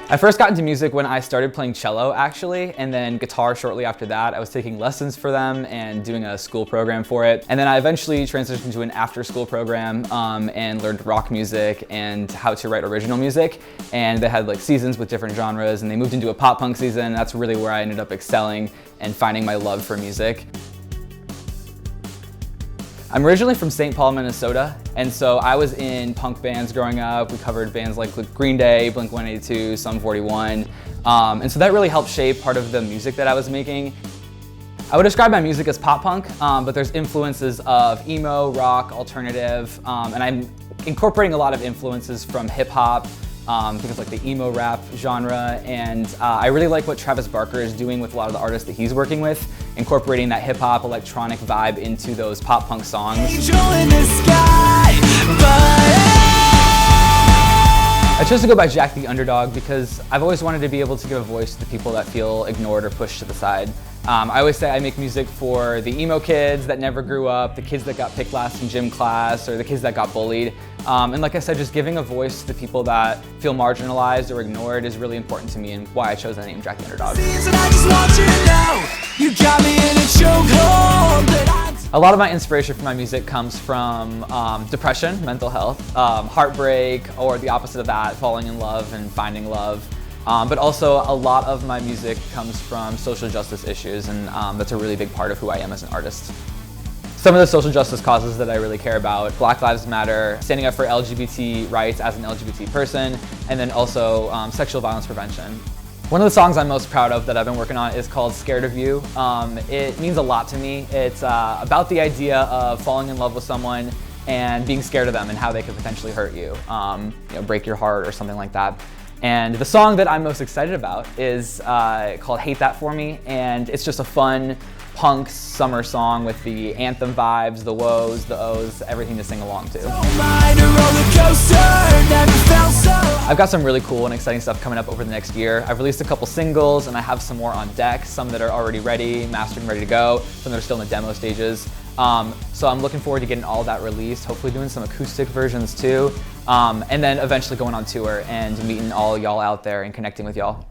I first got into music when I started playing cello, actually, and then guitar shortly after that. I was taking lessons for them and doing a school program for it. And then I eventually transitioned to an after-school program and learned rock music and how to write original music. And they had like seasons with different genres, and they moved into a pop punk season. That's really where I ended up excelling and finding my love for music. I'm originally from St. Paul, Minnesota, and so I was in punk bands growing up. We covered bands like Green Day, Blink-182, Sum 41, and so that really helped shape part of the music that I was making. I would describe my music as pop punk, but there's influences of emo, rock, alternative, and I'm incorporating a lot of influences from hip hop, things like the emo rap genre, and I really like what Travis Barker is doing with a lot of the artists that he's working with, incorporating that hip hop electronic vibe into those pop punk songs. I chose to go by Jack the Underdog because I've always wanted to be able to give a voice to the people that feel ignored or pushed to the side. I always say I make music for the emo kids that never grew up, the kids that got picked last in gym class, or the kids that got bullied. And like I said, just giving a voice to the people that feel marginalized or ignored is really important to me, and why I chose the name Jack the Underdog. A lot of my inspiration for my music comes from depression, mental health, heartbreak, or the opposite of that, falling in love and finding love. But also a lot of my music comes from social justice issues, and that's a really big part of who I am as an artist. Some of the social justice causes that I really care about: Black Lives Matter, standing up for LGBT rights as an LGBT person, and then also sexual violence prevention. One of the songs I'm most proud of that I've been working on is called Scared of You. It means a lot to me. It's about the idea of falling in love with someone and being scared of them and how they could potentially hurt you, break your heart or something like that. And the song that I'm most excited about is called Hate That For Me, and it's just a fun punk summer song with the anthem vibes, the woes, the ohs, everything to sing along to. I've got some really cool and exciting stuff coming up over the next year. I've released a couple singles, and I have some more on deck, some that are already ready, mastered and ready to go, some that are still in the demo stages. So I'm looking forward to getting all of that released, hopefully doing some acoustic versions too, and then eventually going on tour and meeting all y'all out there and connecting with y'all.